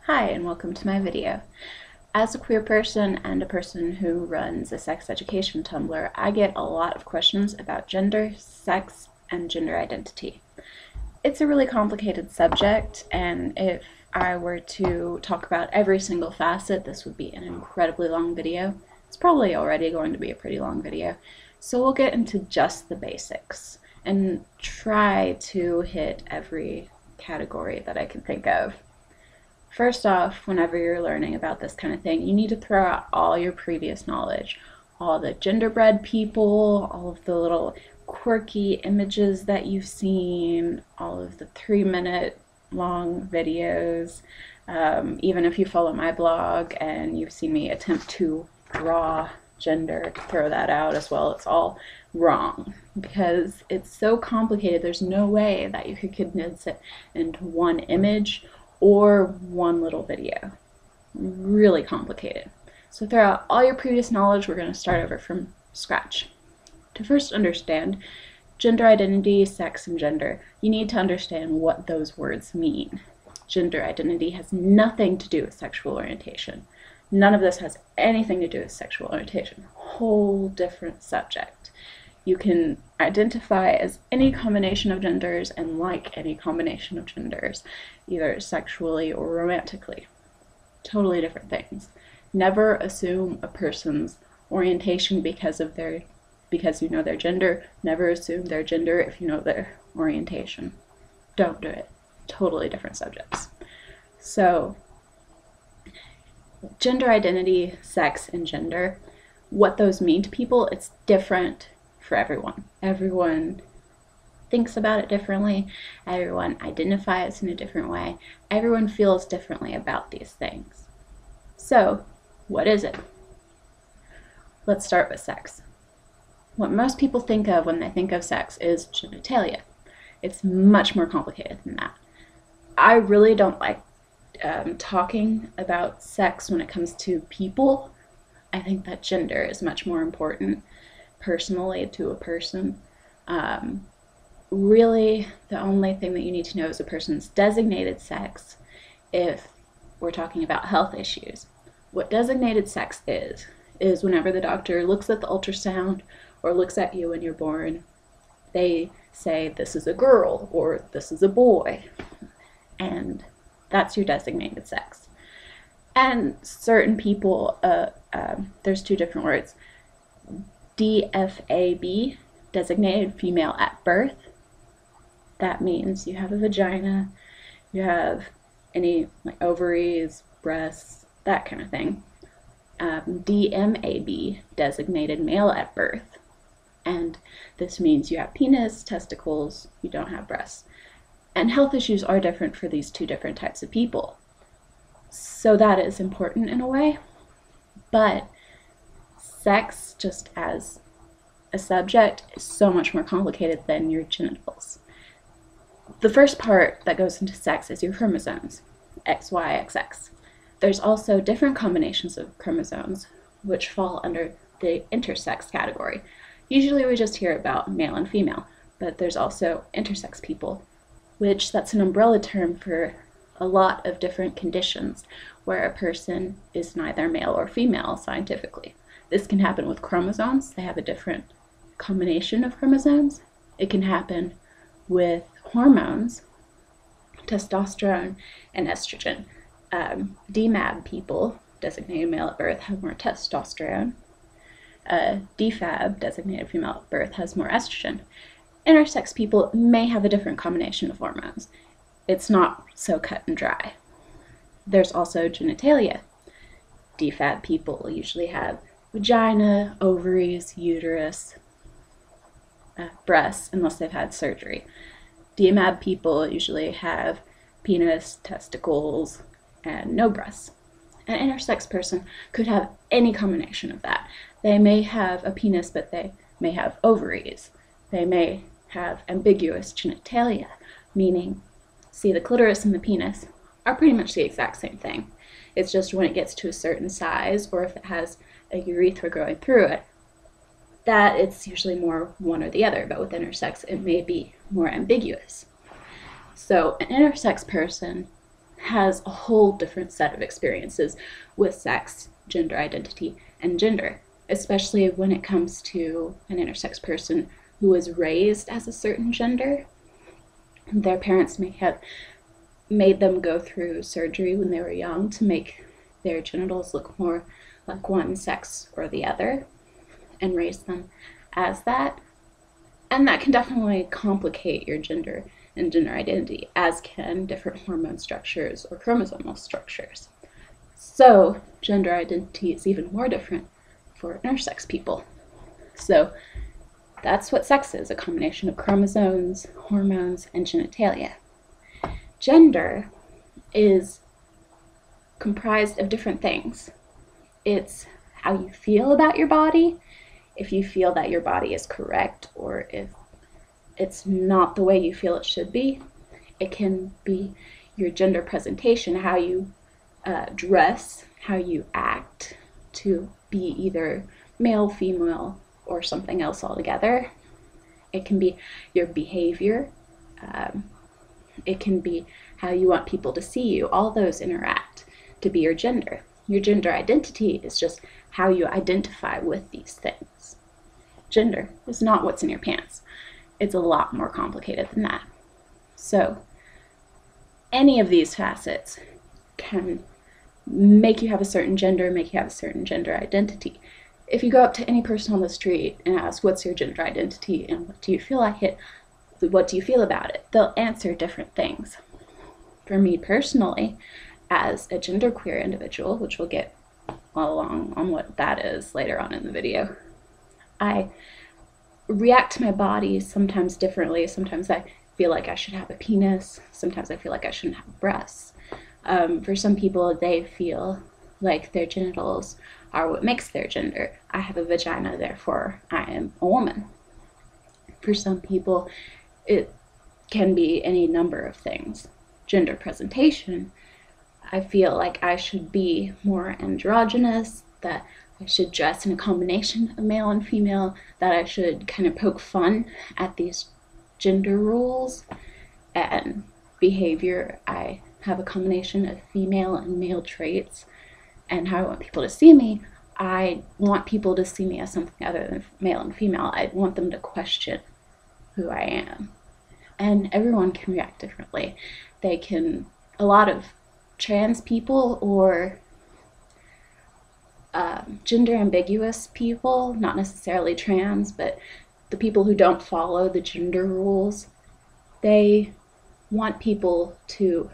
Hi, and welcome to my video. As a queer person and a person who runs a sex education Tumblr, I get a lot of questions about gender, sex, and gender identity. It's a really complicated subject, and if I were to talk about every single facet, this would be an incredibly long video. It's probably already going to be a pretty long video. So we'll get into just the basics and try to hit every category that I can think of. First off, whenever you're learning about this kind of thing, you need to throw out all your previous knowledge. All the genderbread people, all of the little quirky images that you've seen, all of the 3-minute long videos. Even if you follow my blog and you've seen me attempt to draw gender, throw that out as well. It's all wrong because it's so complicated. There's no way that you could condense it into one image or one little video. Really complicated. So throw out all your previous knowledge. We're going to start over from scratch. To first understand gender identity, sex, and gender, you need to understand what those words mean. Gender identity has nothing to do with sexual orientation. None of this has anything to do with sexual orientation. Whole different subject. You can identify as any combination of genders and like any combination of genders, either sexually or romantically. Totally different things. Never assume a person's orientation because you know their gender. Never assume their gender if you know their orientation. Don't do it. Totally different subjects. So, gender identity, sex, and gender, what those mean to people, it's different for everyone. Everyone thinks about it differently. Everyone identifies in a different way. Everyone feels differently about these things. So, what is it? Let's start with sex. What most people think of when they think of sex is genitalia. It's much more complicated than that. I really don't like talking about sex when it comes to people. I think that gender is much more important personally to a person. Really, the only thing that you need to know is a person's designated sex if we're talking about health issues. What designated sex is whenever the doctor looks at the ultrasound or looks at you when you're born, they say this is a girl or this is a boy, and that's your designated sex. And certain people, there's two different words. DFAB, designated female at birth. That means you have a vagina, you have any like ovaries, breasts, that kind of thing. DMAB, designated male at birth. And this means you have penis, testicles, you don't have breasts. And health issues are different for these two different types of people. So that is important in a way, but sex, just as a subject, is so much more complicated than your genitals. The first part that goes into sex is your chromosomes, XY, XX. There's also different combinations of chromosomes, which fall under the intersex category. Usually we just hear about male and female, but there's also intersex people, which that's an umbrella term for a lot of different conditions where a person is neither male or female scientifically. This can happen with chromosomes. They have a different combination of chromosomes. It can happen with hormones, testosterone and estrogen. DMAB people, designated male at birth, have more testosterone. DFAB, designated female at birth, has more estrogen. Intersex people may have a different combination of hormones. It's not so cut and dry. There's also genitalia. DFAB people usually have vagina, ovaries, uterus, breasts, unless they've had surgery. DMAB people usually have penis, testicles, and no breasts. An intersex person could have any combination of that. They may have a penis, but they may have ovaries. They may have ambiguous genitalia, meaning, see, the clitoris and the penis are pretty much the exact same thing. It's just when it gets to a certain size, or if it has a urethra growing through it, that it's usually more one or the other, but with intersex it may be more ambiguous. So an intersex person has a whole different set of experiences with sex, gender identity, and gender, especially when it comes to an intersex person who was raised as a certain gender. Their parents may have made them go through surgery when they were young to make their genitals look more like one sex or the other, and raise them as that. And that can definitely complicate your gender and gender identity, as can different hormone structures or chromosomal structures. So gender identity is even more different for intersex people. So that's what sex is, a combination of chromosomes, hormones, and genitalia. Gender is comprised of different things. It's how you feel about your body, if you feel that your body is correct or if it's not the way you feel it should be. It can be your gender presentation, how you dress, how you act to be either male, female, or something else altogether. It can be your behavior. It can be how you want people to see you. All those interact to be your gender. Your gender identity is just how you identify with these things. Gender is not what's in your pants. It's a lot more complicated than that. So any of these facets can make you have a certain gender, make you have a certain gender identity. If you go up to any person on the street and ask, what's your gender identity and what do you feel like it, what do you feel about it, they'll answer different things. For me personally, as a genderqueer individual, which we'll get along on what that is later on in the video, I react to my body sometimes differently. Sometimes I feel like I should have a penis. Sometimes I feel like I shouldn't have breasts. For some people, they feel like their genitals are what makes their gender. I have a vagina, therefore I am a woman. For some people, it can be any number of things. Gender presentation, I feel like I should be more androgynous, that I should dress in a combination of male and female, that I should kind of poke fun at these gender rules. And behavior, I have a combination of female and male traits. And how I want people to see me, I want people to see me as something other than male and female. I want them to question who I am. And everyone can react differently. They can, a lot of trans people or gender ambiguous people, not necessarily trans, but the people who don't follow the gender rules, they want people to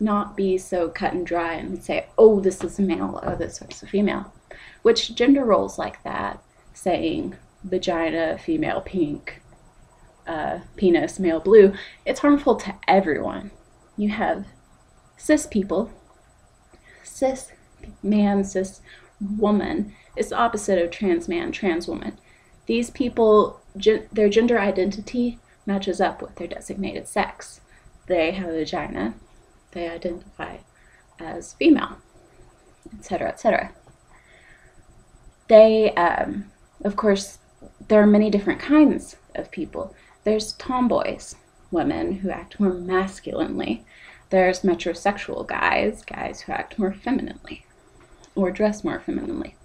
not be so cut and dry and say, oh, this is a male, oh, this is a female. Which gender roles like that, saying vagina, female pink, penis, male blue, it's harmful to everyone. You have cis people, cis man, cis woman is the opposite of trans man, trans woman. These people, their gender identity matches up with their designated sex. They have a vagina, they identify as female, etc., etc. They, of course, there are many different kinds of people. There's tomboys, women who act more masculinely. There's metrosexual guys, guys who act more femininely or dress more femininely.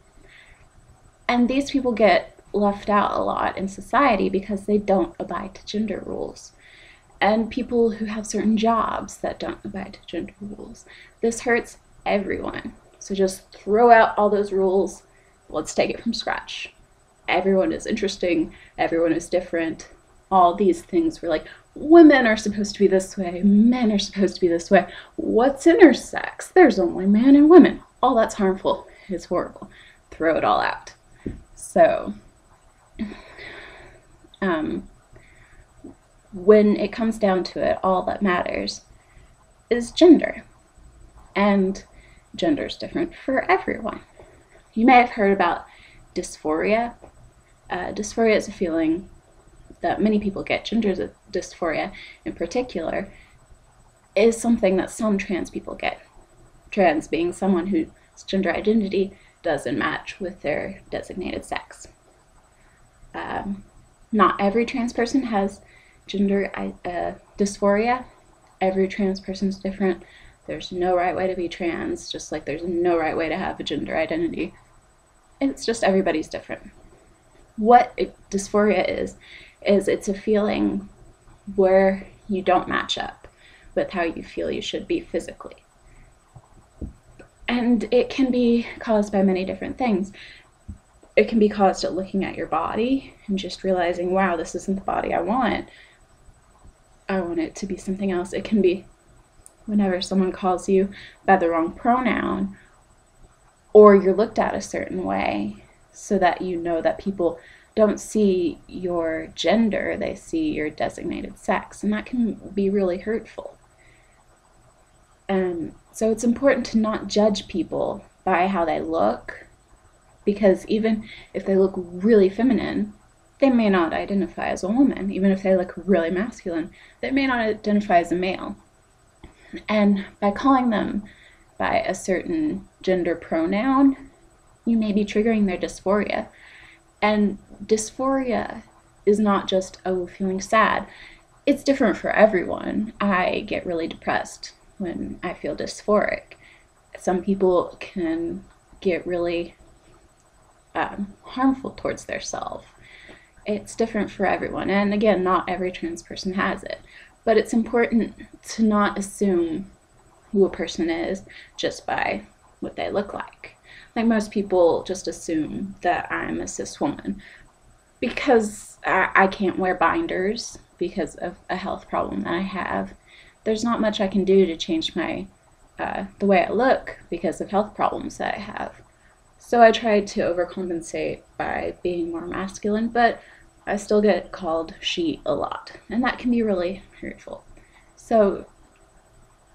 And these people get left out a lot in society because they don't abide to gender rules. And people who have certain jobs that don't abide to gender rules. This hurts everyone. So just throw out all those rules. Let's take it from scratch. Everyone is interesting. Everyone is different. All these things were like, women are supposed to be this way. Men are supposed to be this way. What's intersex? There's only man and women. All that's harmful. It's horrible. Throw it all out. So, when it comes down to it, all that matters is gender. And gender is different for everyone. You may have heard about dysphoria. Dysphoria is a feeling that many people get. Gender dysphoria in particular is something that some trans people get. Trans being someone whose gender identity doesn't match with their designated sex. Not every trans person has gender dysphoria. Every trans person is different. There's no right way to be trans, just like there's no right way to have a gender identity. It's just everybody's different. What dysphoria is it's a feeling where you don't match up with how you feel you should be physically. And it can be caused by many different things. It can be caused at looking at your body and just realizing, wow, this isn't the body I want. I want it to be something else. It can be whenever someone calls you by the wrong pronoun, or you're looked at a certain way, so that you know that people don't see your gender, they see your designated sex, and that can be really hurtful. And so it's important to not judge people by how they look, because even if they look really feminine, they may not identify as a woman. Even if they look really masculine, they may not identify as a male. And by calling them by a certain gender pronoun, you may be triggering their dysphoria. And dysphoria is not just, oh, feeling sad. It's different for everyone. I get really depressed when I feel dysphoric. Some people can get really harmful towards their self. It's different for everyone. And again, not every trans person has it. But it's important to not assume who a person is just by what they look like. Like most people just assume that I'm a cis woman because I can't wear binders because of a health problem that I have. There's not much I can do to change my the way I look because of health problems that I have. So I try to overcompensate by being more masculine, but I still get called she a lot, and that can be really hurtful. So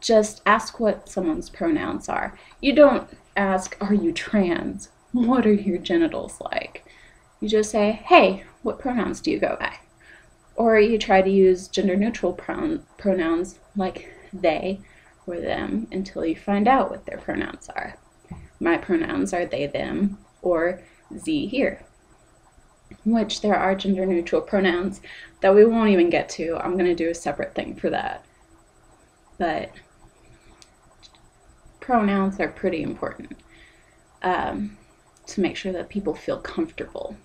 just ask what someone's pronouns are. You don't ask, are you trans? What are your genitals like? You just say, hey, what pronouns do you go by? Or you try to use gender-neutral pronouns like they or them until you find out what their pronouns are. My pronouns are they, them, or z here, which there are gender-neutral pronouns that we won't even get to. I'm going to do a separate thing for that. But pronouns are pretty important to make sure that people feel comfortable